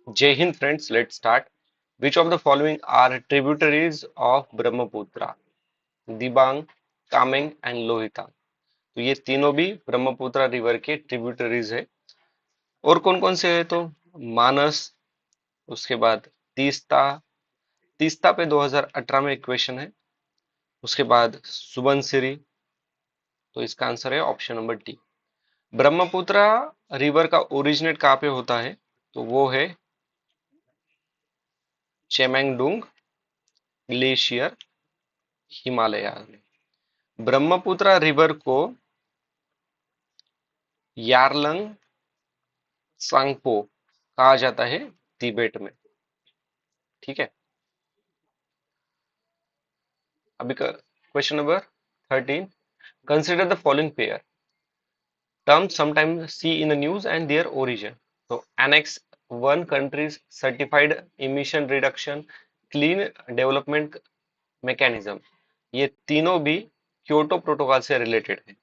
Jai Hind friends, let's start. Which of the following are tributaries of Brahmaputra? Dibang, Kameng and Lohita. तो ये तीनों भी Brahmaputra river के ट्रिब्यूटरीज है। और कौन कौन से है तो मानस, उसके बाद तीस्ता। तीस्ता पे 2018 में इक्वेशन है। उसके बाद सुबनसिरी। तो इसका आंसर है option number D. Brahmaputra river का ओरिजिनेट कहाँ पे होता है तो वो है चेमेंगडुंग ग्लेशियर, हिमालय में। ब्रह्मपुत्र रिवर को यारलंग सांगपो कहा जाता है तिबेट में। ठीक है। अभी का question number 13। Consider the following pair terms sometimes see in the news and their origin. तो annex one countries certified emission reduction clean development mechanism, ये तीनों भी क्योटो प्रोटोकॉल से रिलेटेड है।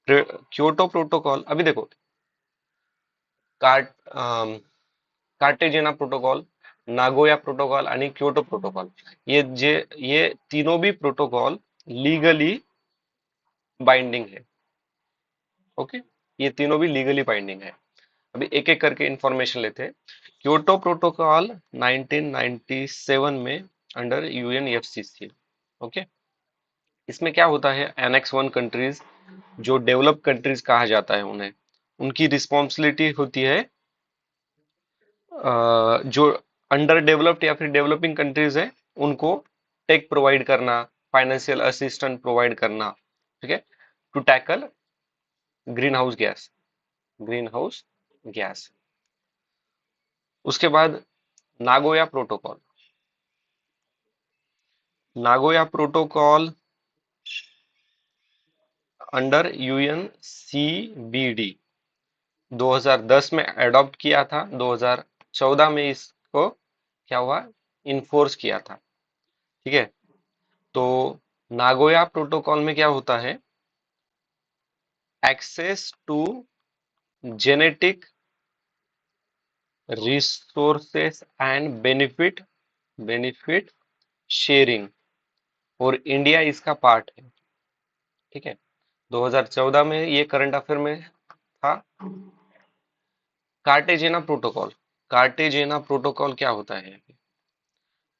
क्योटो प्रोटोकॉल अभी देखो, cart Cartagena protocol, Nagoya protocol आणि Kyoto protocol, ये जे ये तीनों भी प्रोटोकॉल लीगली बाइंडिंग है। ओके, ये तीनों भी लीगली बाइंडिंग है। अभी एक एक करके इंफॉर्मेशन लेते हैं। क्योटो प्रोटोकॉल 1997 में अंडर यूएनएफसीसी। ओके, इसमें क्या होता है, एनेक्स वन कंट्रीज जो डेवलप कंट्रीज कहा जाता है उन्हें, उनकी रिस्पॉन्सिबिलिटी होती है जो अंडर डेवलप्ड या फिर डेवलपिंग कंट्रीज है उनको टेक प्रोवाइड करना, फाइनेंशियल असिस्टेंट प्रोवाइड करना। ठीक है, to tackle green house gas, green house gas. उसके बाद Nagoya protocol. Nagoya protocol under UN CBD 2010 में अडॉप्ट किया था, 2014 में इसको क्या हुआ, इन्फोर्स किया था। ठीक है, तो नागोया प्रोटोकॉल में क्या होता है, access to genetic resources and benefit sharing, और इंडिया इसका पार्ट है। ठीक है, 2014 में ये करंट अफेयर में था। कार्टेजेना प्रोटोकॉल, कार्टेजेना प्रोटोकॉल क्या होता है,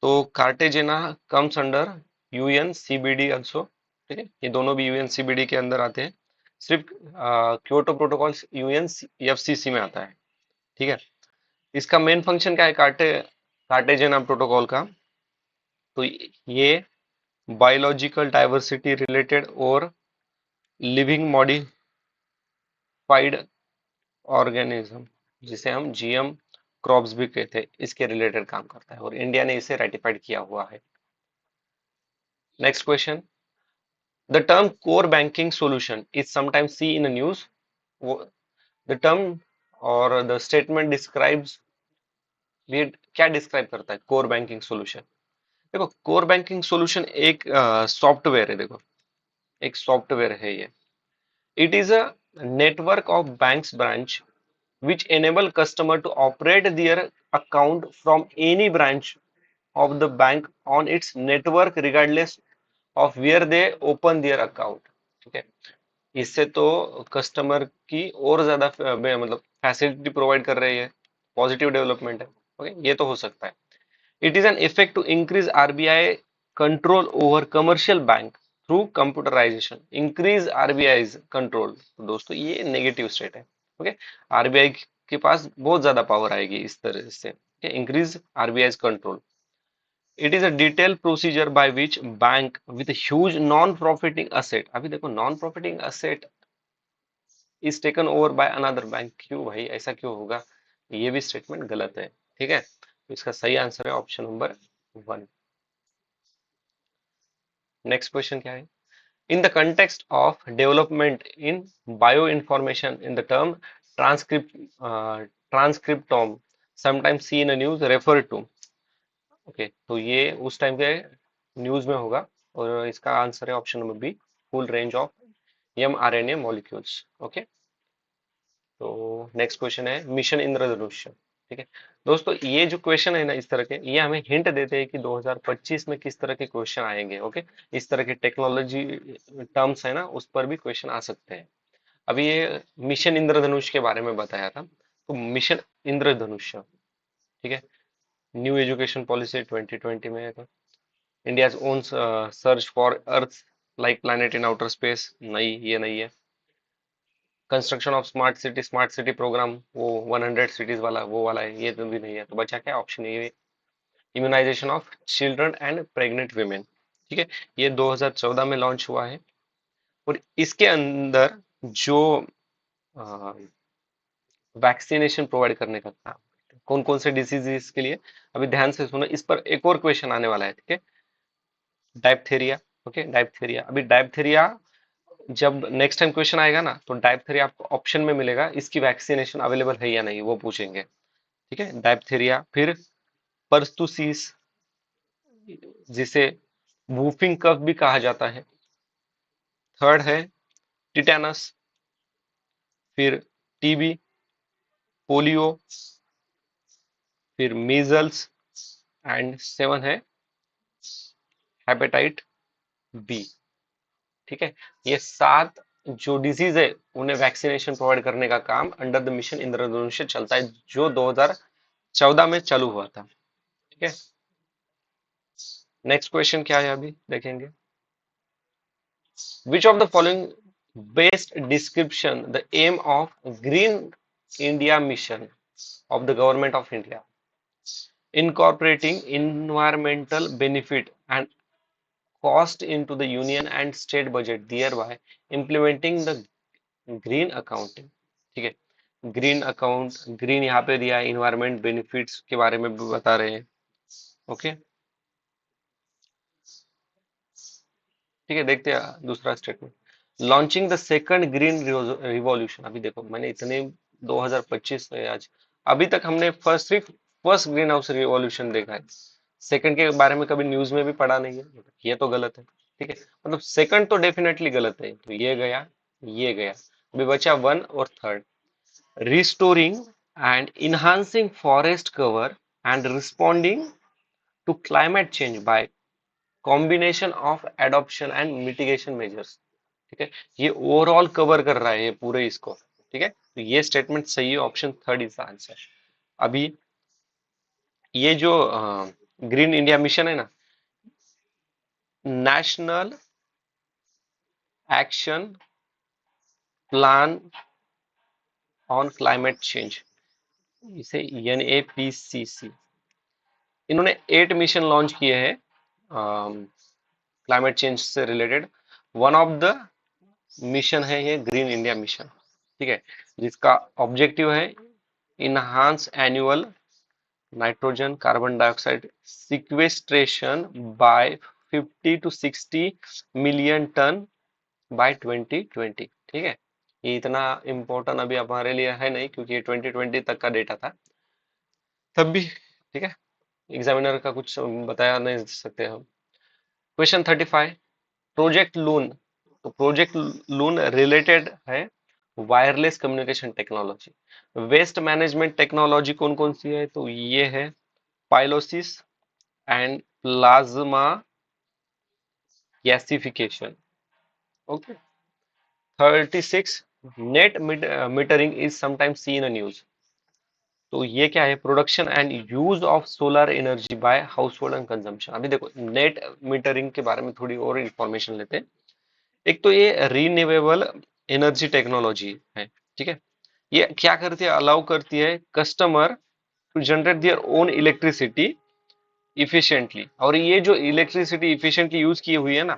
तो Cartagena comes under UN CBD also. ठीक है, ये दोनों भी यूएन सीबीडी के अंदर आते हैं। सिर्फ क्योटो प्रोटोकॉल यूएन एफसीसी में आता है। ठीक है, इसका मेन फंक्शन क्या है कार्टेजेना प्रोटोकॉल का, तो ये बायोलॉजिकल डाइवर्सिटी रिलेटेड और लिविंग मॉडिफाइड ऑर्गेनिज्म, जिसे हम जीएम क्रॉप्स भी कहते हैं, इसके रिलेटेड काम करता है और इंडिया ने इसे रेटिफाइड किया हुआ है। Next question, the term core banking solution is sometimes see in news. The term और द स्टेटमेंट डिस्क्राइब्स, ये क्या डिस्क्राइब करता है कोर बैंकिंग सॉल्यूशन। देखो, कोर बैंकिंग सॉल्यूशन एक सॉफ्टवेयर है। देखो, एक सॉफ्टवेयर है ये। It is a network of banks branch which enable customer to operate their account from any branch of the bank on its network regardless of where they open their account। ठीक है, इससे तो customer की और ज्यादा मतलब facility provide कर रही है, पॉजिटिव डेवलपमेंट है। ओके, ये तो हो सकता है। It is an effect to increase RBI control over commercial bank through computerisation, increase RBI control. दोस्तों, ये नेगेटिव स्टेट है। ओके, आरबीआई के पास बहुत ज्यादा पावर आएगी इस तरह से, increase RBI control. It is a detail procedure by which bank with huge non profiting asset, अभी देखो non profiting asset is taken over by another bank. क्यों भाई, ऐसा क्यों होगा, ये भी स्टेटमेंट गलत है। ठीक है, तो इसका सही आंसर है ऑप्शन नंबर 1। नेक्स्ट क्वेश्चन क्या है, in the context of development in bio information in the term transcriptome sometimes see in news refer to. Okay, तो ये उस टाइम के न्यूज में होगा और इसका आंसर है option number B, full range of mRNA molecules. Okay, तो नेक्स्ट क्वेश्चन है मिशन इंद्रधनुष। ठीक है दोस्तों, ये जो क्वेश्चन है ना इस तरह के, ये हमें हिंट देते हैं कि 2025 में किस तरह के क्वेश्चन आएंगे। ओके, इस तरह के टेक्नोलॉजी टर्म्स है ना, उस पर भी क्वेश्चन आ सकते हैं। अभी ये मिशन इंद्रधनुष के बारे में बताया था, तो मिशन इंद्रधनुष, ठीक है, न्यू एजुकेशन पॉलिसी 2020 में है। India's own search for earth like planet in outer space, नहीं ये नहीं है। Construction of smart city programme, वो 100 सिटीज वाला वो वाला है, ये तो भी नहीं है। तो बचा क्या ऑप्शन, ये immunisation of children and pregnant women, ठीक है, ये 2014 में लॉन्च हुआ है। और इसके अंदर जो वैक्सीनेशन प्रोवाइड करने का काम, कौन कौन से डिसीजेस के लिए, अभी ध्यान से सुनो, इस पर एक और क्वेश्चन आने वाला है, ठीक है। डाइप्थेरिया, ओके, डाइप्थेरिया, अभी डाइप्थेरिया जब नेक्स्ट टाइम क्वेश्चन आएगा ना, तो डाइप्थेरिया आपको ऑप्शन में मिलेगा, इसकी वैक्सीनेशन अवेलेबल है या नहीं वो पूछेंगे, ठीक है। डाइप्थेरिया, फिर परस्तुसीस, जिसे वूफिंग कफ भी कहा जाता है। थर्ड है टिटेनस, फिर टीबी, पोलियो, फिर मीजल्स, एंड सेवन है हेपेटाइट बी, ठीक है। ये 7 जो डिजीज है, उन्हें वैक्सीनेशन प्रोवाइड करने का काम अंडर द मिशन इंद्रधनुष चलता है, जो 2014 में चालू हुआ था, ठीक है। नेक्स्ट क्वेश्चन क्या है अभी देखेंगे। Which of the following best description the aim of green India mission of the government of India, incorporating environmental benefit and cost into the union and state budget, thereby implementing the green accounting, ठीक है। Green account, green यहाँ पे दिया है, environment benefits के बारे में भी बता रहे हैं। ओके, ठीक है, देखते हैं दूसरा statement. Launching the second green revolution, अभी देखो मैंने इतने 2025 है आज, अभी तक हमने सिर्फ फर्स्ट ग्रीन हाउस रिवॉल्यूशन देखा है, सेकंड के बारे में कभी न्यूज में भी पढ़ा नहीं है, ये तो गलत है, ठीक है। मतलब सेकंड तो डेफिनेटली गलत है, तो ये गया, ये गया। अभी बचा वन और third. Restoring and enhancing forest cover and responding to climate change by combination of adoption and mitigation measures, ठीक है। ये ओवरऑल कवर कर रहा है ये पूरे इसको, ठीक है। तो ये स्टेटमेंट सही है, ऑप्शन थर्ड इज आंसर। अभी ये जो ग्रीन इंडिया मिशन है ना, national action plan on climate change, इसे NAPCC, इन्होंने 8 मिशन लॉन्च किए हैं क्लाइमेट चेंज से related. One of the mission है ये ग्रीन इंडिया मिशन, ठीक है, जिसका ऑब्जेक्टिव है enhance annual nitrogen carbon dioxide sequestration by 50 to 60 million tonne by 2020, ठीक है। ये इतना इम्पोर्टेंट अभी हमारे लिए है नहीं, क्योंकि ये 2020 तक का डेटा था तब भी, ठीक है। एग्जामिनर का कुछ बताया नहीं सकते हम। क्वेश्चन 35, प्रोजेक्ट लून, तो प्रोजेक्ट लून रिलेटेड है wireless communication technology. Waste management technology कौन कौन सी है, तो ये है pyrolysis and plasma gasification. Okay, 36, net metering is sometimes seen in news, तो ये क्या है, production and use of solar energy by household and consumption. अभी देखो नेट मीटरिंग के बारे में थोड़ी और इंफॉर्मेशन लेते हैं। एक तो ये रीन्यूएबल एनर्जी टेक्नोलॉजी है, ठीक है। ये क्या करती है, अलाउ करती है customer to generate their own electricity efficiently, और ये जो इलेक्ट्रिसिटी इफिशिएंटली यूज की हुई है ना,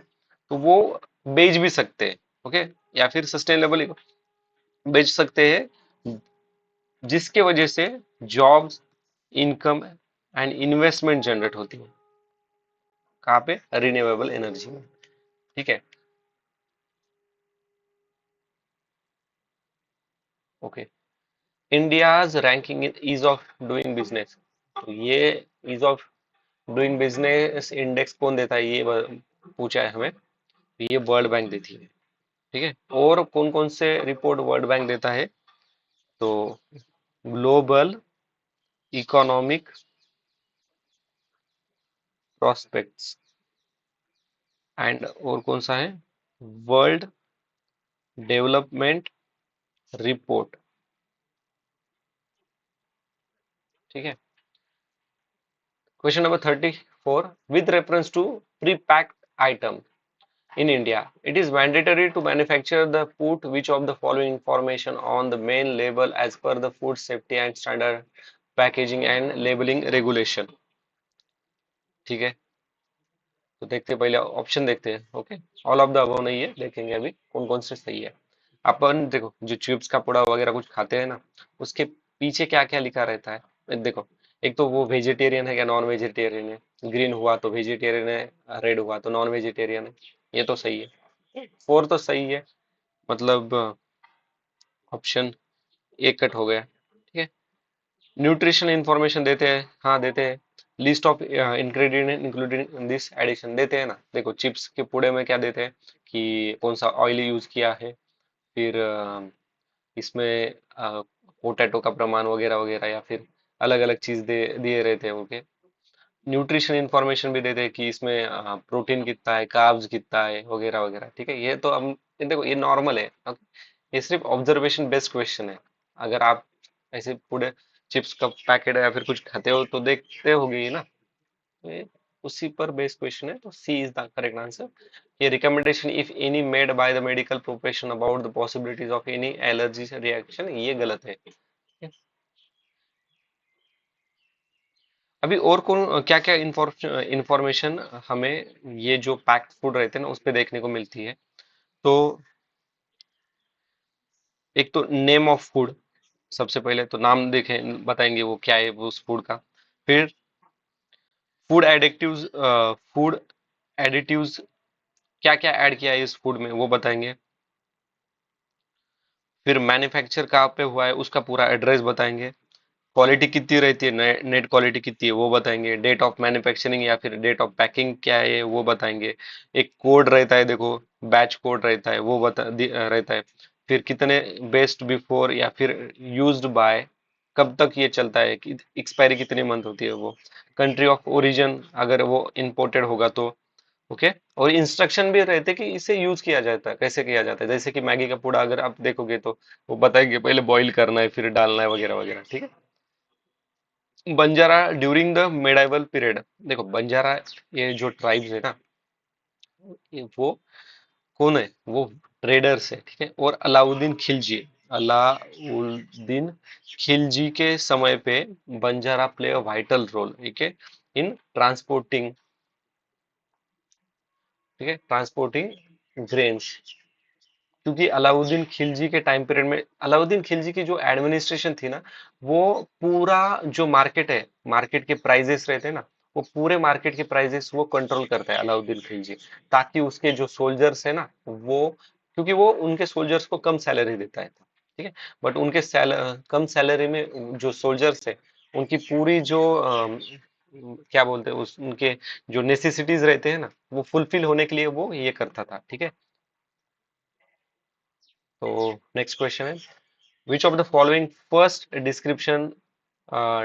तो वो बेच भी सकते हैं, ओके, या फिर सस्टेनेबल बेच सकते हैं, जिसके वजह से jobs, income and investment generate होती है, कहाँ पे, रिन्यूएबल एनर्जी में, ठीक है। Okay, India's ranking in ease of doing business, तो ये ease of doing business index कौन देता है, ये पूछा है हमें, तो ये वर्ल्ड बैंक देती है, ठीक है। और कौन कौन से रिपोर्ट वर्ल्ड बैंक देता है, तो ग्लोबल इकोनॉमिक प्रोस्पेक्ट्स एंड और कौन सा है, वर्ल्ड डेवलपमेंट रिपोर्ट। ठीक है। Question number 34, with reference to pre-packed item in India, it is mandatory to manufacture the put which of the following information on the main label as per the food safety and standard packaging and labeling regulation। ठीक है, तो देखते हैं, पहले option देखते हैं। Okay, all of the above नहीं है, देखेंगे अभी कौन कौन से सही है। अपन देखो, जो चिप्स का पुड़ा वगैरह कुछ खाते हैं ना, उसके पीछे क्या क्या लिखा रहता है देखो। एक तो वो वेजिटेरियन है क्या नॉन वेजिटेरियन है, ग्रीन हुआ तो वेजिटेरियन है, रेड हुआ तो नॉन वेजिटेरियन है। ये तो सही है, फोर तो सही है, मतलब ऑप्शन एक कट हो गया। ठीक है। न्यूट्रिशन इंफॉर्मेशन देते हैं, हाँ देते हैं। List of ingredient including this addition देते हैं ना, देखो चिप्स के पूड़े में क्या देते हैं कि कौन सा ऑयल यूज किया है, फिर इसमें पोटैटो का प्रमाण वगैरह वगैरह, या फिर अलग अलग चीज दे दिए रहते हैं। ओके, न्यूट्रिशन इंफॉर्मेशन भी देते हैं कि इसमें प्रोटीन कितना है, कार्ब्स कितना है वगैरह वगैरह। ठीक है, ये तो हम ये देखो ये नॉर्मल है। ये सिर्फ ऑब्जर्वेशन बेस्ड क्वेश्चन है। अगर आप ऐसे पूरे चिप्स का पैकेट या फिर कुछ खाते हो तो देखते होगे ही ना, तो ये उसी पर बेस्ड क्वेश्चन है, तो सी इज द करेक्ट आंसर। ये recommendation if any made by the medical profession about the possibilities of any allergy reaction, ये गलत है। अभी और कौन क्या क्या इंफॉर्मेशन हमें ये जो पैक्ड फूड रहते हैं ना उस पे देखने को मिलती है। तो एक तो नेम ऑफ फूड, सबसे पहले तो नाम देखें बताएंगे वो क्या है वो उस फूड का। फिर फूड एडिक्टिव्स, फूड एडिटिव्स क्या क्या ऐड किया है इस फूड में वो बताएंगे। फिर मैन्युफैक्चर कहाँ पे हुआ है उसका पूरा एड्रेस बताएंगे। क्वालिटी कितनी रहती है, नेट क्वालिटी कितनी है वो बताएंगे। डेट ऑफ मैन्युफैक्चरिंग या फिर डेट ऑफ पैकिंग क्या है वो बताएंगे। एक कोड रहता है देखो, बैच कोड रहता है वो रहता है। फिर कितने बेस्ट बिफोर या फिर यूज्ड बाय, कब तक ये चलता है, कि एक्सपायरी कितनी मंथ होती है वो। कंट्री ऑफ ओरिजिन अगर वो इंपोर्टेड होगा तो। ओके, और इंस्ट्रक्शन भी रहते हैं कि इसे यूज किया जाता है, कैसे किया जाता है। जैसे कि मैगी का पूड़ा अगर आप देखोगे तो वो बताएंगे पहले बॉईल करना है फिर डालना है वगैरह वगैरह। ठीक है। Banjara during the medieval period, देखो बंजारा ये जो ट्राइब्स है ना, वो कौन है, वो ट्रेडर्स है। ठीक है, और अलाउद्दीन खिलजी, अलाउद्दीन खिलजी के समय पे Banjara play a vital role, ठीक है, इन ट्रांसपोर्टिंग, ठीक है, ट्रांसपोर्टिंग ग्रेन्स। क्योंकि अलाउद्दीन खिलजी के टाइम पीरियड में, अलाउद्दीन खिलजी की जो एडमिनिस्ट्रेशन थी ना, वो पूरा जो मार्केट है, मार्केट के प्राइजेस रहते हैं ना, वो पूरे मार्केट के प्राइजेस वो कंट्रोल करता है अलाउद्दीन खिलजी, ताकि उसके जो सोल्जर्स है ना वो, क्योंकि वो उनके सोल्जर्स को कम सैलरी देता है। ठीक है, बट उनके कम सैलरी में जो सोल्जर्स है उनकी पूरी जो क्या बोलते हैं उस उनके जो नेसेसिटीज रहते हैं ना वो फुलफिल होने के लिए वो ये करता था। ठीक है। तो नेक्स्ट क्वेश्चन है, which of the following first description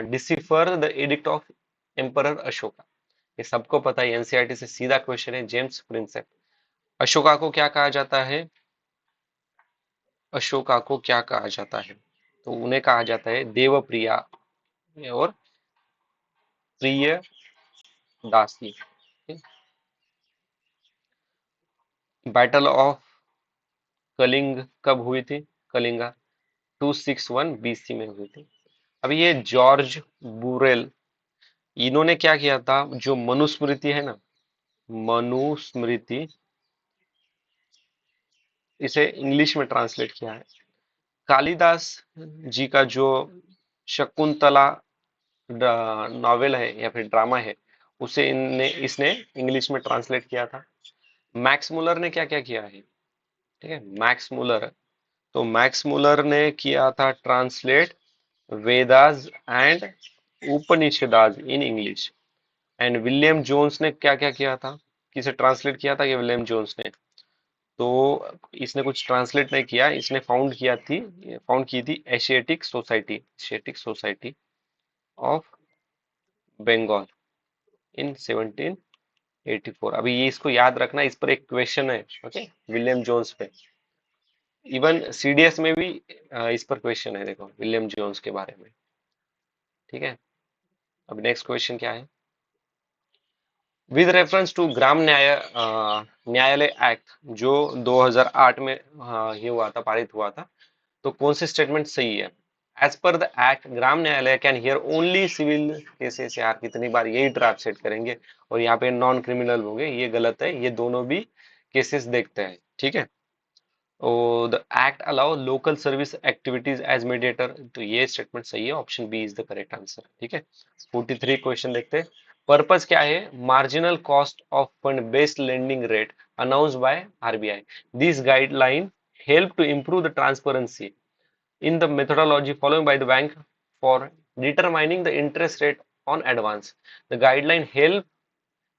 decipher the edict of emperor Ashoka. ये सबको पता है, एनसीईआरटी से सीधा क्वेश्चन है, जेम्स प्रिंसेप। अशोका को क्या कहा जाता है, अशोका को क्या कहा जाता है, तो उन्हें कहा जाता है देवप्रिया और प्रिय दासी। बैटल ऑफ कलिंग कब हुई थी, कलिंगा 261 बीसी में हुई थी। अभी ये जॉर्ज बुरेल, इन्होंने क्या किया था, जो मनुस्मृति है ना, मनुस्मृति, इसे इंग्लिश में ट्रांसलेट किया है। कालिदास जी का जो शकुंतला नॉवेल है या फिर ड्रामा है, उसे इनने इसने इंग्लिश में ट्रांसलेट किया था। मैक्स मुलर ने क्या क्या किया है, ठीक है, मैक्स मुलर, तो मैक्स मुलर ने किया था translate Vedas and Upanishads in English. And William Jones ने क्या क्या किया था, किसे ट्रांसलेट किया था, ये विलियम जोन्स ने, तो इसने कुछ ट्रांसलेट नहीं किया, इसने फाउंड की थी Asiatic society, Asiatic society. Of Bengal in 1784। अभी ये इसको याद रखना, इस पर एक क्वेश्चन है, ओके, विलियम जोन्स पे। इवन सीडीएस में भी इस पर क्वेश्चन है, देखो विलियम जोन्स के बारे में। ठीक है, अब नेक्स्ट क्वेश्चन क्या है? विद रेफरेंस टू ग्राम न्यायालय एक्ट जो 2008 में ये हुआ था, पारित हुआ था, तो कौन सी स्टेटमेंट सही है? As per the act Gram Nyayalaya can hear only civil cases. यार कितनी बार यही ट्रैप सेट करेंगे, और यहाँ पे नॉन क्रिमिनल होंगे, ये गलत है, ये दोनों भी केसेस देखते हैं। ठीक है, the act allow local service activities as mediator, तो ये स्टेटमेंट सही है, option B is the correct answer. ठीक है, 43 क्वेश्चन देखते हैं। पर्पस क्या है? Marginal cost of fund based lending rate announce by RBI. This guideline help to improve the transparency in the methodology followed by the bank for determining the interest rate on advance. The guideline help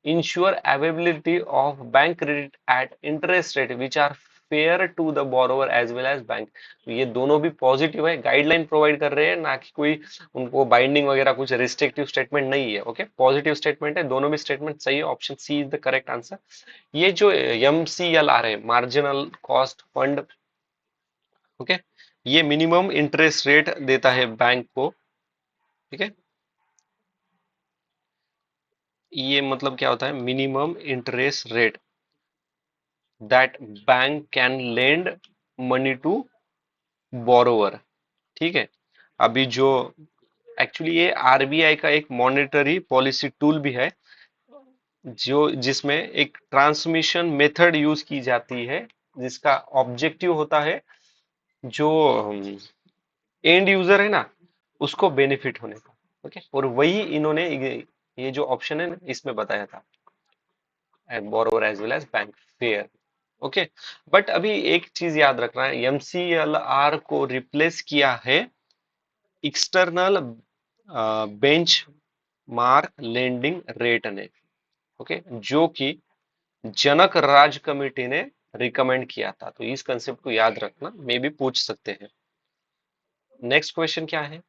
ensure availability of bank credit at interest rate which are fair to the borrower as well as bank। तो ये दोनों भी positive है, guideline provide कर रहे हैं, ना कि कोई उनको बाइंडिंग वगैरह कुछ रिस्ट्रिक्टिव स्टेटमेंट नहीं है। ओके, पॉजिटिव स्टेटमेंट है, दोनों भी स्टेटमेंट सही है, option C is the correct answer. ये जो MCLR है, मार्जिनल कॉस्ट फंड, ओके, ये मिनिमम इंटरेस्ट रेट देता है बैंक को। ठीक है, ये मतलब क्या होता है? Minimum interest rate that bank can lend money to borrower. ठीक है, अभी जो एक्चुअली ये आरबीआई का एक मॉनेटरी पॉलिसी टूल भी है, जो जिसमें एक ट्रांसमिशन मेथड यूज की जाती है, जिसका ऑब्जेक्टिव होता है जो एंड यूजर है ना, उसको बेनिफिट होने का। ओके, और वही इन्होंने ये जो ऑप्शन है ना, इसमें बताया था, borrower as well as bank fair. Okay, but अभी एक चीज याद रखना है, MCLR को रिप्लेस किया है external bench mark lending rate ने। ओके, जो कि जनक राज कमेटी ने रिकमेंड किया था, तो इस कंसेप्ट को याद रखना, मे भी पूछ सकते हैं। नेक्स्ट क्वेश्चन क्या है?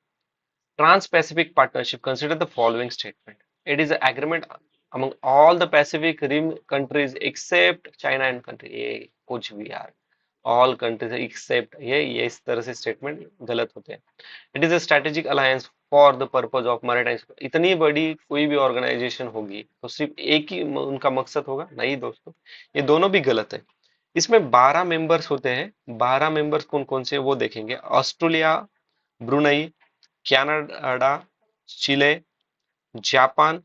Trans-Pacific Partnership consider the following statement. It is an agreement among all the Pacific Rim countries except China and country। ये कुछ भी यार, all countries except, ये इस तरह से स्टेटमेंट गलत होते हैं। It is a strategic alliance for the purpose of maritime. इतनी बड़ी कोई भी ऑर्गेनाइजेशन होगी तो सिर्फ एक ही उनका मकसद होगा? नहीं दोस्तों, ये दोनों भी गलत है। इसमें 12 मेंबर्स होते हैं, 12 मेंबर्स कौन कौन से वो देखेंगे। Australia, Brunei, Canada, Chile, Japan,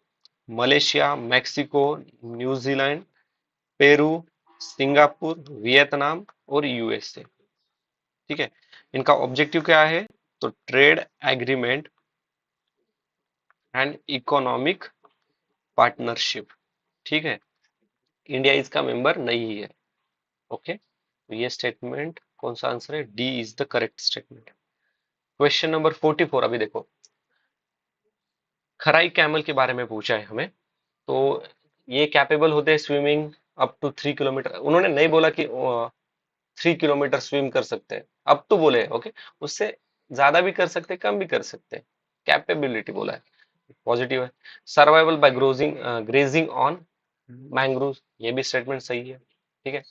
Malaysia, Mexico, New Zealand, Peru, Singapore, Vietnam और यूएसए। ठीक है, इनका ऑब्जेक्टिव क्या है? तो trade agreement and economic partnership. ठीक है, इंडिया इसका मेंबर नहीं है। ओके, तो ये स्टेटमेंट कौन सा आंसर है? D is the correct statement. Question number 44, अभी देखो, खराई कैमल के बारे में पूछा है हमें। तो ये कैपेबल होते हैं स्विमिंग अप टू 3 किलोमीटर। उन्होंने नहीं बोला कि 3 किलोमीटर स्विम कर सकते हैं, अब तो बोले, ओके, उससे ज्यादा भी कर सकते हैं, कम भी कर सकते हैं, कैपेबिलिटी बोला है, पॉजिटिव है। Survival by grazing grazing on mangrove, ये भी स्टेटमेंट सही है। ठीक है,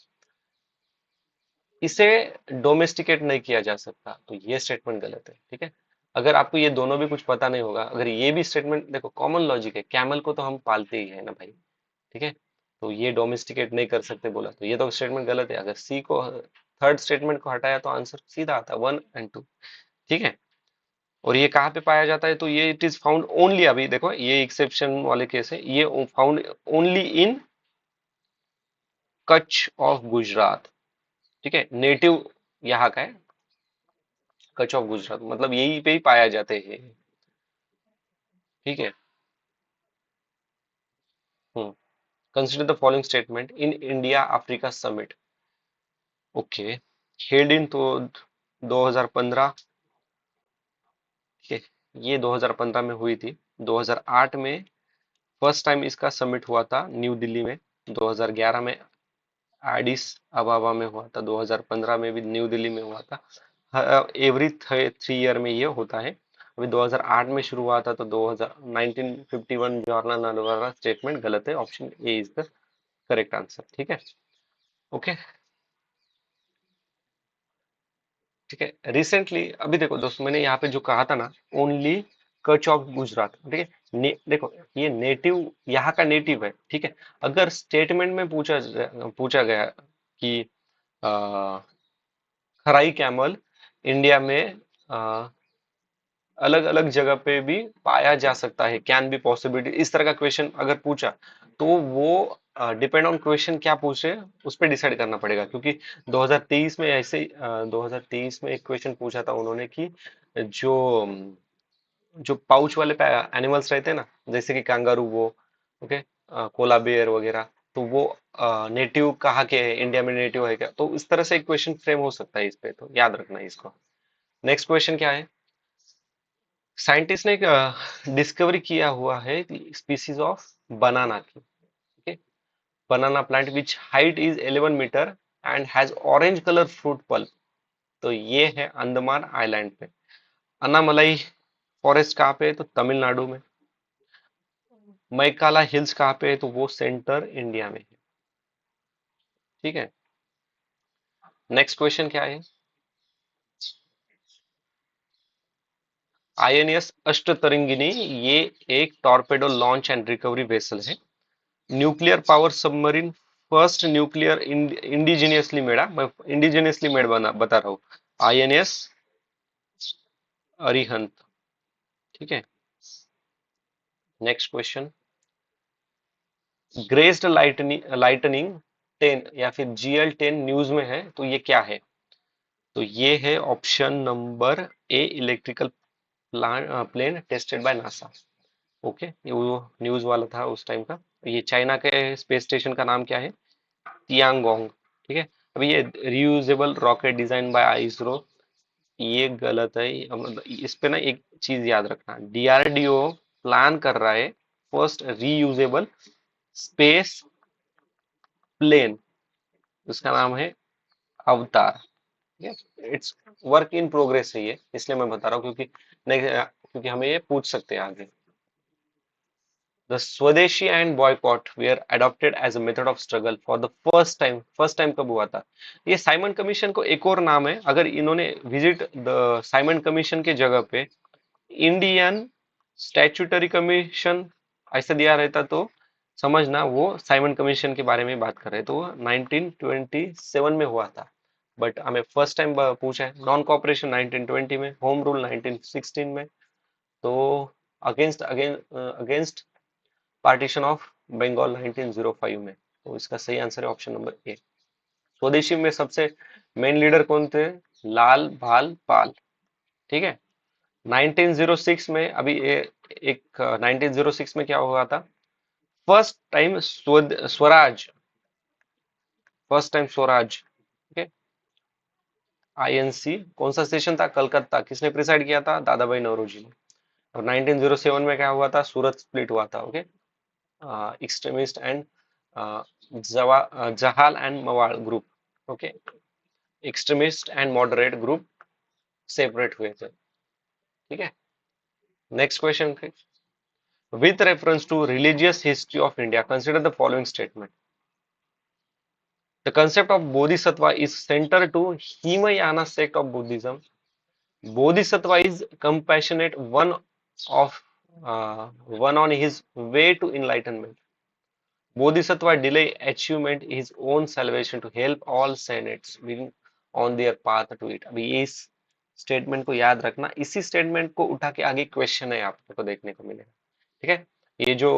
इसे डोमेस्टिकेट नहीं किया जा सकता, तो ये स्टेटमेंट गलत है। ठीक है, अगर आपको ये दोनों भी कुछ पता नहीं होगा, अगर ये भी स्टेटमेंट, देखो कॉमन लॉजिक है, कैमल को तो हम पालते ही है ना भाई। ठीक है, तो ये डोमेस्टिकेट नहीं कर सकते बोला, तो ये तो स्टेटमेंट गलत है। अगर सी को, थर्ड स्टेटमेंट को हटाया तो आंसर सीधा आता है 1 और 2। ठीक है, और ये कहाँ पे पाया जाता है? तो ये इट इज फाउंड ओनली, अभी देखो ये एक्सेप्शन वाले केस है, ये found only in Kutch of Gujarat. ठीक है, नेटिव यहाँ का है, कच्छ ऑफ गुजरात, मतलब यही पे ही पाया जाते हैं। ठीक है, hmm, consider the following statement in India Africa summit. Okay, held in तो 2015। ठीक है, ये 2015 में हुई थी। 2008 में फर्स्ट टाइम इसका समिट हुआ था न्यू दिल्ली में। 2011 में एडिस अबाबा में हुआ था। 2015 में भी न्यू दिल्ली में हुआ था। एवरी 3 ईयर में ये होता है। अभी 2008 में शुरू हुआ था, तो 2000 1951 जवाहरलाल नेहरू वाला स्टेटमेंट गलत है, option A is the correct answer. ठीक है। ओके। ठीक है। रिसेंटली अभी देखो दोस्तों, मैंने यहाँ पे जो कहा था ना, ओनली कच ऑफ गुजरात, ठीक है। देखो, ये नेटिव, यहाँ का नेटिव है, ठीक है। अगर स्टेटमेंट में पूछा गया कि खराई कैमल इंडिया में अलग अलग जगह पे भी पाया जा सकता है, कैन बी पॉसिबिलिटी, इस तरह का क्वेश्चन अगर पूछा, तो वो डिपेंड ऑन क्वेश्चन क्या पूछे, उस पर डिसाइड करना पड़ेगा। क्योंकि 2023 में ऐसे 2023 में एक क्वेश्चन पूछा था उन्होंने कि जो जो पाउच वाले एनिमल्स रहते हैं ना, जैसे कि कंगारू, वो ओके, कोला बेयर वगैरह, तो वो नेटिव कहाँ के है, इंडिया में नेटिव है क्या, तो इस तरह से एक क्वेश्चन फ्रेम हो सकता है इस पे, तो याद रखना है इसको। नेक्स्ट क्वेश्चन क्या है? साइंटिस्ट ने एक डिस्कवरी किया हुआ है स्पीसीज ऑफ बनाना की, okay, banana plant which height is 11 metre and has orange colour fruit pulp. तो ये है अंडमान आइलैंड पे। अन्नामलाई फॉरेस्ट कहाँ पे है? तो तमिलनाडु में। मैकाला हिल्स कहाँ पे है? तो वो सेंटर इंडिया में है। ठीक है। नेक्स्ट क्वेश्चन क्या है? आईएनएस अष्टतरंगिनी, ये एक torpedo launch and recovery vessel है, nuclear power submarine, first nuclear indigenously made, मैं इंडिजिनियसली मेड बना बता रहा हूँ, आईएनएस अरिहंत। ठीक है। नेक्स्ट क्वेश्चन, ग्रेस्ड लाइटनिंग 10 या फिर GL10 न्यूज में है, तो ये क्या है? तो ये है option number A, electrical plane tested by NASA. Okay, ये वो न्यूज वाला था उस टाइम का। ये चाइना के स्पेस स्टेशन का नाम क्या है? तियांगोंग। ठीक है। अभी ये reusable rocket design by ISRO, ये गलत है। मतलब इस पे ना एक चीज याद रखना, DRDO प्लान कर रहा है फर्स्ट रीयूजेबल स्पेस प्लेन, उसका नाम है अवतार। इट्स वर्क इन प्रोग्रेस है ये, इसलिए मैं बता रहा हूँ, क्योंकि नहीं, क्योंकि हमें ये पूछ सकते हैं आगे। The swadeshi and boycott were adopted as a method of struggle for the first time. First time कब हुआ था? ये साइमन कमीशन को एक और नाम है, अगर इन्होंने विजिट द साइमन कमीशन के जगह पे इंडियन स्टैट्यूटरी कमीशन ऐसा दिया रहता, तो समझना वो साइमन कमीशन के बारे में बात कर रहे हैं। तो वो 1927 में हुआ था, बट हमें फर्स्ट टाइम पूछा है। नॉन कॉपरेशन 1920 में, होम रूल 1916 में, तो अगेंस्ट पार्टीशन ऑफ बंगाल 1905 में। तो इसका सही आंसर है ऑप्शन नंबर ए। स्वदेशी में सबसे मेन लीडर कौन थे? लाल भाल पाल। ठीक है। 1906 में, अभी एक 1906 में क्या हुआ था? First time Swaraj, first time Swaraj, okay, INC। कौन सा स्टेशन था? कलकत्ता। किसने प्रिसाइड किया था? दादा भाई नौरोजी ने। और 1907 में क्या हुआ था? सूरत स्प्लिट हुआ था, ओके। एक्सट्रीमिस्ट एंड जहाल एंड मवाल group, okay, extremist and moderate group separate हुए थे। ठीक है। Next question, with reference to religious history of India, consider the following statement. The concept of bodhisattva is central to Hinayana sect of Buddhism. Bodhisattva is compassionate of one on his way to enlightenment. Bodhisattva delay achievement his own salvation to help all saints being on their path to it. अभी इस statement को याद रखना, इसी statement को उठा के आगे क्वेश्चन है आपको देखने को मिलेगा। ठीक है। ये जो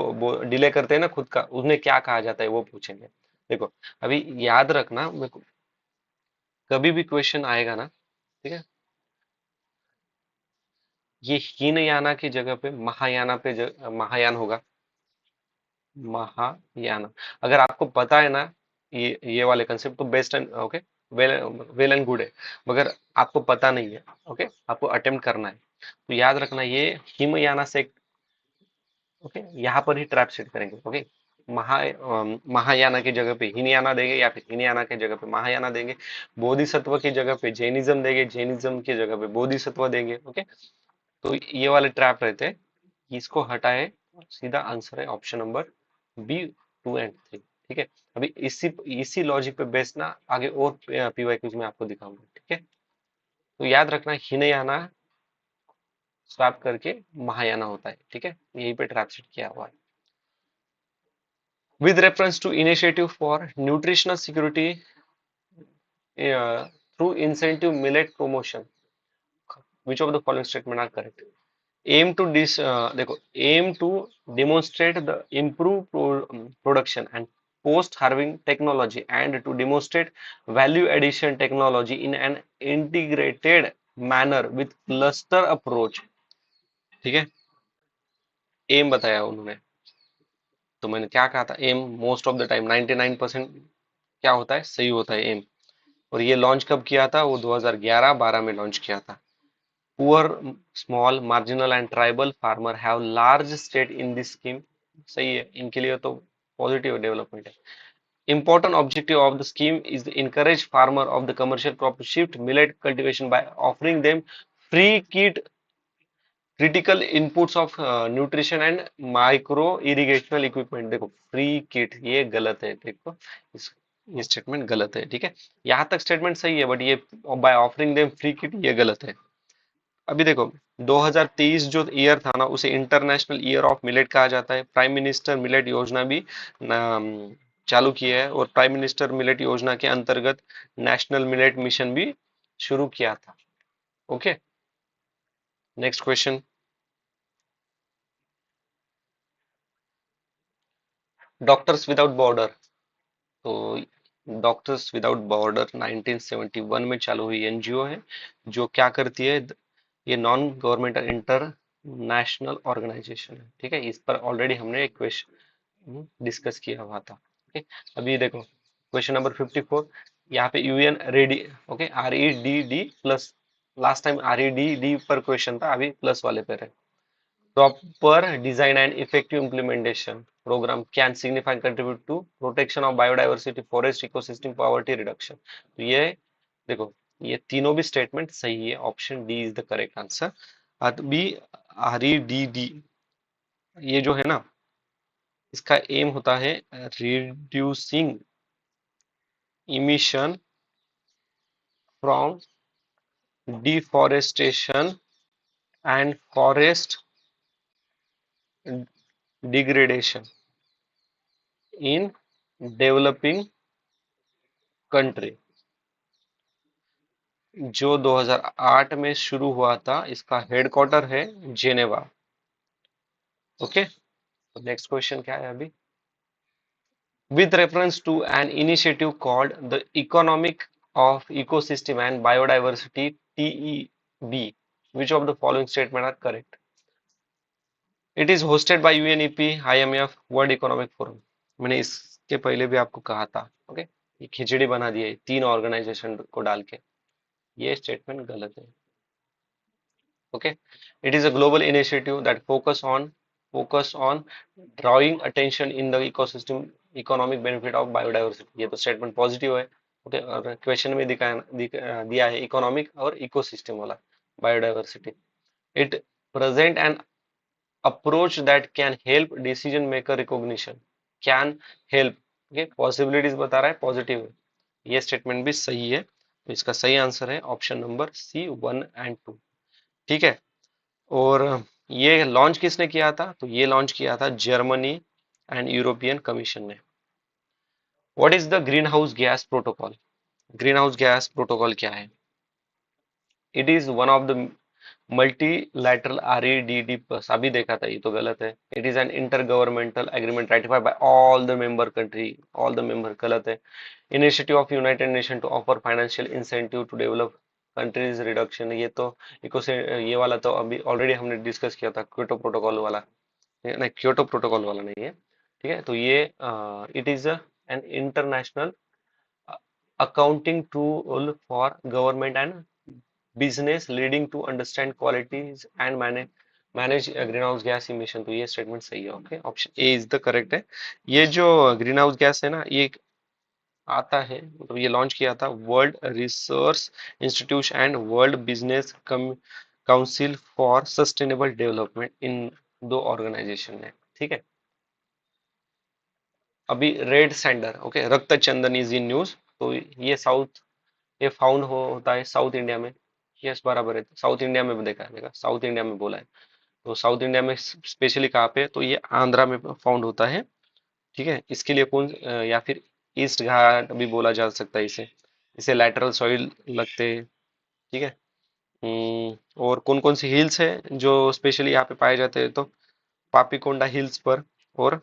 डिले करते हैं ना खुद का, उन्हें क्या कहा जाता है वो पूछेंगे। देखो, अभी याद रखना, मेरे को कभी भी क्वेश्चन आएगा ना, ठीक है, ये हीनयाना की जगह पे महायाना पे महायान होगा। महायाना, अगर आपको पता है ना ये वाले कंसेप्ट, तो best and okay, well well and good है। मगर आपको पता नहीं है, ओके, आपको अटेम्प्ट करना है, तो याद रखना ये हिमयाना से, ओके, यहाँ पर ही ट्रैप सेट करेंगे, ओके। महायाना की जगह पे हिनयाना देंगे, या फिर हिनयाना की जगह पे महायाना देंगे। बोधिसत्व की जगह पे जैनिज्म देंगे, जैनिज्म की जगह पे बोधिसत्व देंगे, ओके। तो ये वाले ट्रैप रहते हैं, इसको हटाए, सीधा आंसर है ऑप्शन नंबर बी, 2 एंड 3। ठीक है, अभी इसी इसी लॉजिक पे बेस्ड ना आगे और पीवाईक्यूज में आपको दिखाऊंगा। ठीक है, तो याद रखना हिनयाना स्वैप करके महायाना होता है। ठीक है, यहीं पे ट्रैप सेट किया हुआ है। With reference to initiative for nutritional security through incentive millet promotion, which of the following statement are correct? Aim to देखो, aim to demonstrate the improved production and post harvesting technology and to demonstrate value addition technology in an integrated manner with cluster approach। ठीक है, M बताया उन्होंने, तो मैंने क्या कहा था, am most of the time 99% क्या होता है, सही होता है एम। और ये लॉन्च कब किया था, वो 2011-12 में लॉन्च किया था। Poor small marginal and tribal farmer have large state in this scheme, सही है, इनके लिए तो पॉजिटिव डेवलपमेंट है। Important objective of the scheme is to encourage farmer of the commercial crop to shift millet cultivation by offering them free kit critical inputs of nutrition and micro irrigational equipment. देखो free kit, ये गलत है, देखो इस ये statement गलत है। ठीक है, यहाँ तक स्टेटमेंट सही है, बट ये by offering them free kit ये गलत है। अभी देखो 2023 जो ईयर था ना, उसे इंटरनेशनल ईयर ऑफ मिलेट कहा जाता है। प्राइम मिनिस्टर मिलेट योजना भी चालू की है, और प्राइम मिनिस्टर मिलेट योजना के अंतर्गत नेशनल मिलेट मिशन भी शुरू किया था। Okay, next question. Doctors without border, तो डॉक्टर्स विदाउट बॉर्डर 1971 में चालू हुई एनजीओ है, जो क्या करती है, ये नॉन गवर्नमेंटल इंटरनेशनल ऑर्गेनाइजेशन है। ठीक है, इस पर ऑलरेडी हमने एक क्वेश्चन डिस्कस किया हुआ था। ओके, अभी देखो क्वेश्चन नंबर 54, यहाँ पे UN ready, okay, REDD plus, last time REDD पर क्वेश्चन था, अभी प्लस वाले पर है। Proper design and effective implementation program can significantly contribute to protection of biodiversity, forest ecosystem, poverty reduction। तो ये देखो, ये तीनों भी स्टेटमेंट सही है, option D is the correct answer. अभी REDD ये जो है ना, इसका एम होता है reducing emission from deforestation and forest degradation in developing country, जो 2008 में शुरू हुआ था। इसका हेडक्वार्टर है जेनेवा। ओके, तो नेक्स्ट क्वेश्चन क्या है अभी, with reference to an initiative called the economic of ecosystem and biodiversity, TEB, which of the following statement are correct? It is hosted by UNEP, IMF, world economic forum. मैंने इसके पहले भी आपको कहा था। ओके, ये खिचड़ी बना दिया है तीन ऑर्गेनाइजेशन को डाल के, ये स्टेटमेंट गलत है। Okay, it is a global initiative that focus on drawing attention in the ecosystem economic benefit of biodiversity। ये तो स्टेटमेंट पॉजिटिव है। ओके, और क्वेश्चन में दिया है इकोनॉमिक और इकोसिस्टम वाला biodiversity. It present an approach that can help decision maker recognition, can help, okay, possibilities बता रहा है, पॉजिटिव है, ये स्टेटमेंट भी सही है। तो इसका सही आंसर है ऑप्शन नंबर C, 1 and 2। ठीक है, और ये लॉन्च किसने किया था, तो ये लॉन्च किया था जर्मनी एंड यूरोपियन कमीशन ने। What is the green house gas protocol? Green house gas protocol क्या है? It is one of the multilateral REDD plus, अभी देखा था, ये तो गलत है। It is an inter governmental agreement ratified by all the member country, all the member, गलत है। Initiative of United Nation to offer financial incentive to develop countries reduction, ये तो इको से, ये वाला तो अभी ऑलरेडी हमने डिस्कस किया था, क्योटो प्रोटोकॉल वाला, नहीं क्योटो प्रोटोकॉल वाला नहीं है। ठीक है, तो ये it is an international accounting tool for government and business leading to understand qualities and manage green house gas emission. तो ये स्टेटमेंट सही है। Okay, option A is the correct है। ये जो ग्रीन हाउस गैस है ना, ये आता है, मतलब ये लॉन्च किया था world research institute and world business council for sustainable development, इन दो ऑर्गेनाइजेशन ने, ठीक है। अभी रेड सैंडर, ओके, रक्त चंदन इज इन न्यूज, तो ये फाउंड होता है साउथ इंडिया में। यस, बराबर है, साउथ इंडिया में देखा है, साउथ इंडिया में बोला है। तो साउथ इंडिया में स्पेशली कहाँ पे, तो ये आंध्रा में फाउंड होता है, ठीक है। इसके लिए या फिर ईस्ट घाट भी बोला जा सकता है इसे। इसे लैटरल सॉइल लगते हैं, ठीक है। और कौन कौन सी हिल्स है जो स्पेशली यहाँ पे पाए जाते हैं, तो पापीकोंडा हिल्स पर और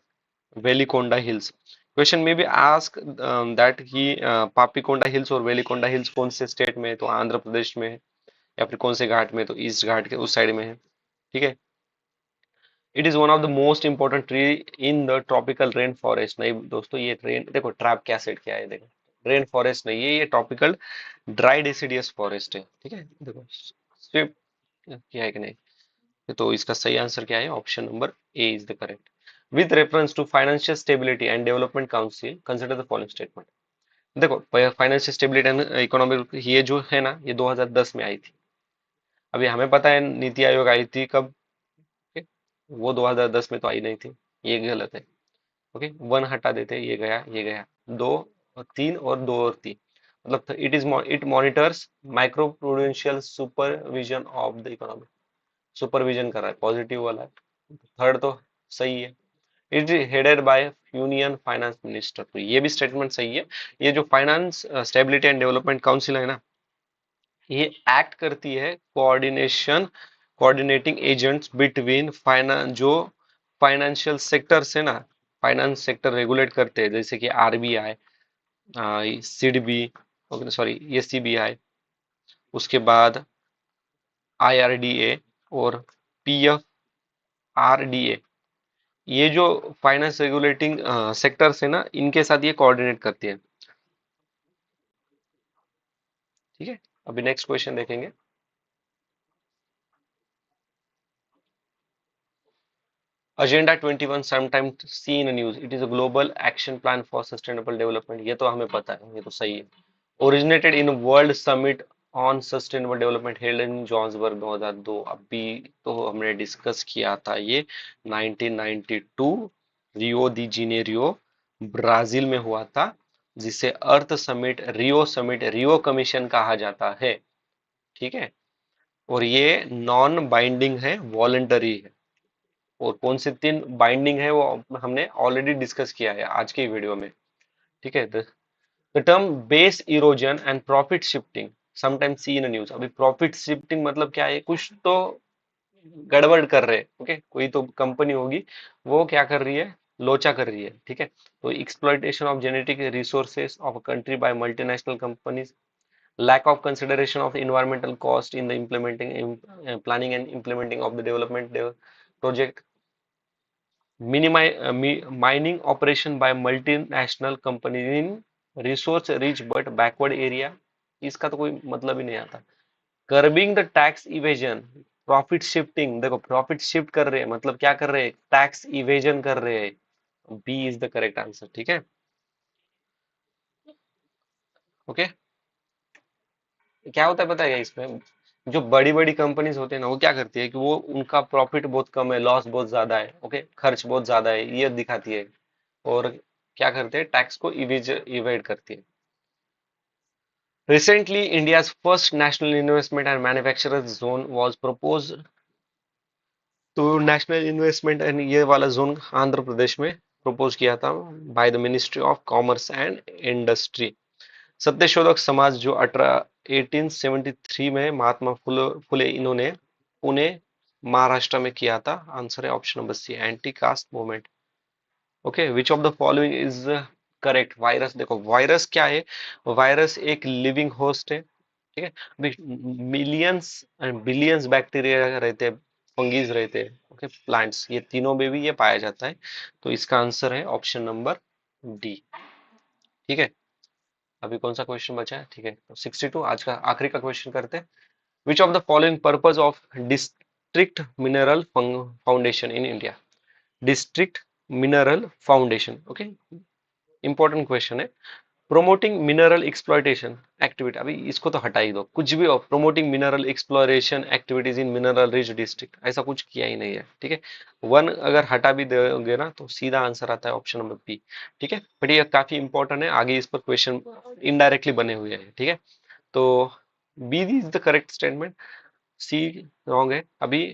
वेलिकोंडा हिल्स। क्वेश्चन में भी आस्क दैट कि पापीकोंडा हिल्स और वेलिकोंडा हिल्स कौन से स्टेट में है, तो आंध्र प्रदेश में है, या फिर कौन से घाट में, तो ईस्ट घाट के उस साइड में है, ठीक है। It is one of the most important tree in the tropical rain forest. नहीं दोस्तों, ये ट्रेन देखो, ट्रैप क्या सेट किया है, देखो, रेन फॉरेस्ट नहीं है ये, ट्रॉपिकल ड्राई डेसिडियस फॉरेस्ट है, ठीक है। देखो स्विफ्ट किया है कि नहीं। तो इसका सही आंसर क्या है, option number A is the correct. With reference to financial stability and development council consider the following statement. देखो, फाइनेंशियल स्टेबिलिटी एंड इकोनॉमिक, ये जो है ना, ये 2010 में आई थी। अभी हमें पता है नीति आयोग आई थी कब, okay? वो 2010 में तो आई नहीं थी, ये गलत है। ओके, वन हटा देते, ये गया, ये गया, दो और तीन, और दो और तीन, मतलब it monitors micro prudential supervision of the economy. Supervision कर रहा है, पॉजिटिव वाला है। थर्ड तो सही है। It is headed by union finance minister, तो ये भी स्टेटमेंट सही है। ये जो finance stability and development council है ना, ये एक्ट करती है कोऑर्डिनेटिंग एजेंट्स बिटवीन फाइनेंस, जो फाइनेंशियल सेक्टर से ना, फाइनेंस सेक्टर रेगुलेट करते हैं, जैसे कि आरबीआई, सीडबी, ओके सॉरी, ये सीबीआई, उसके बाद आईआरडीए और पीएफआरडीए, ये जो फाइनेंस रेगुलेटिंग सेक्टर्स है ना, इनके साथ ये कोऑर्डिनेट करती है, ठीक है। अभी नेक्स्ट क्वेश्चन देखेंगे। Agenda 21 sometimes seen in news. It is a global action plan for sustainable development. ये तो हमें पता है, ये तो सही है। Originated in World Summit on Sustainable Development held in Johannesburg 2002। अभी तो हमने डिस्कस किया था ये 1992 रियो दी जेनेरियो ब्राजील में हुआ था, जिसे अर्थ समिट रियो कमीशन कहा जाता है, ठीक है। और ये नॉन बाइंडिंग है, वॉलेंटरी है। और कौन से तीन बाइंडिंग है वो हमने ऑलरेडी डिस्कस किया है आज की वीडियो में, ठीक है। The term base erosion and profit shifting sometimes see in news. अभी प्रॉफिट शिफ्टिंग मतलब क्या है, कुछ तो गड़बड़ कर रहे हैं, ओके, कोई तो कंपनी होगी, वो क्या कर रही है, लोचा कर रही है, ठीक है। तो exploitation of genetic resources of a country by multinational companies, lack of consideration of environmental cost in the planning and implementing of the development project, mining operation by multinational companies in resource rich but backward area, इसका तो कोई मतलब ही नहीं आता। Curbing the tax evasion, profit shifting, देखो profit shift कर रहे हैं मतलब क्या कर रहे हैं, टैक्स इवेजन कर रहे हैं। B is the correct answer, ठीक है। ओके, क्या होता है पता है इसमें, जो बड़ी बड़ी कंपनीज होते हैं ना, वो क्या करती है कि वो उनका प्रॉफिट बहुत कम है, लॉस बहुत ज्यादा है, ओके, खर्च बहुत ज्यादा है, ये दिखाती है। और क्या करते हैं, टैक्स को इवेड करती है। Recently, India's first national investment and manufacturing zone was proposed। तो नेशनल इन्वेस्टमेंट एंड ये वाला जोन आंध्र प्रदेश में प्रपोज किया था by the ministry of commerce and industry. Satyashodhak Samaj जो 1873 में महात्मा फुले इन्होंने पुणे महाराष्ट्र में किया था। आंसर है option number C, anti caste movement. Okay, which of the following is correct. Virus, देखो वायरस क्या है, वायरस एक लिविंग होस्ट है, ठीक है। अभी मिलियंस एंड बिलियंस बैक्टीरिया रहते हैं, फंगीज रहते हैं, ओके, प्लांट्स, ये तीनों में भी ये पाया जाता है। तो इसका आंसर है ऑप्शन नंबर डी, ठीक है। अभी कौन सा क्वेश्चन बचा है, ठीक है, तो 62 आज का आखिरी का क्वेश्चन करते हैं। विच of the following purpose of district mineral foundation in India. District mineral foundation, okay, important question है। प्रोमोटिंग मिनरल एक्सप्लॉयटेशन एक्टिविटी, अभी इसको तो हटा ही दो, कुछ भी हो, promoting mineral exploration activities in mineral rich district, ऐसा कुछ किया ही नहीं है, ठीक है। वन अगर हटा भी दोगे ना तो सीधा आंसर आता है ऑप्शन नंबर बी, ठीक है। बट ये काफी इंपॉर्टेंट है, आगे इस पर क्वेश्चन इनडायरेक्टली बने हुए हैं, ठीक है। तो B is the correct statement, C wrong है। अभी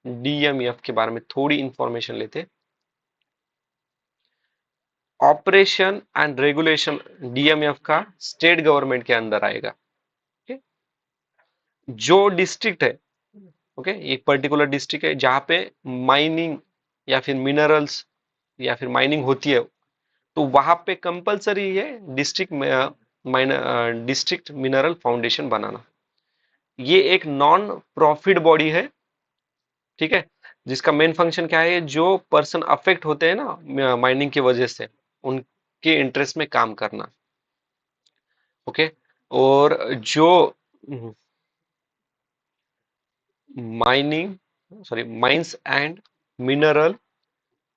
डीएमएफ के बारे में थोड़ी इंफॉर्मेशन लेते। ऑपरेशन एंड रेगुलेशन डीएमएफ का स्टेट गवर्नमेंट के अंदर आएगा, okay? जो डिस्ट्रिक्ट है, ओके, एक पर्टिकुलर डिस्ट्रिक्ट है जहां पे माइनिंग या फिर मिनरल्स या फिर माइनिंग होती है, तो वहां पे कंपलसरी है डिस्ट्रिक्ट मिनरल फाउंडेशन बनाना। ये एक नॉन प्रॉफिट बॉडी है, ठीक है, जिसका मेन फंक्शन क्या है, जो पर्सन अफेक्ट होते हैं ना माइनिंग की वजह से, उनके इंटरेस्ट में काम करना, ओके। और जो mining sorry mines and mineral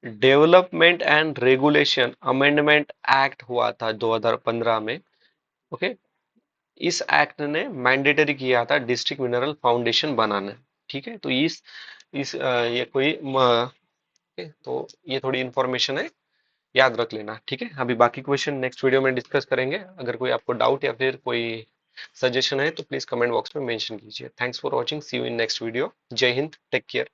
development and regulation amendment act हुआ था 2015 में, ओके। इस एक्ट ने मैंडेटरी किया था डिस्ट्रिक्ट मिनरल फाउंडेशन बनाना, ठीक है। तो ये कोई तो ये थोड़ी इंफॉर्मेशन है, याद रख लेना, ठीक है। अभी बाकी क्वेश्चन नेक्स्ट वीडियो में डिस्कस करेंगे। अगर कोई आपको डाउट या फिर कोई सजेशन है तो प्लीज कमेंट बॉक्स में मेंशन कीजिए। Thanks for watching, see you in next video. Jai Hind, take care.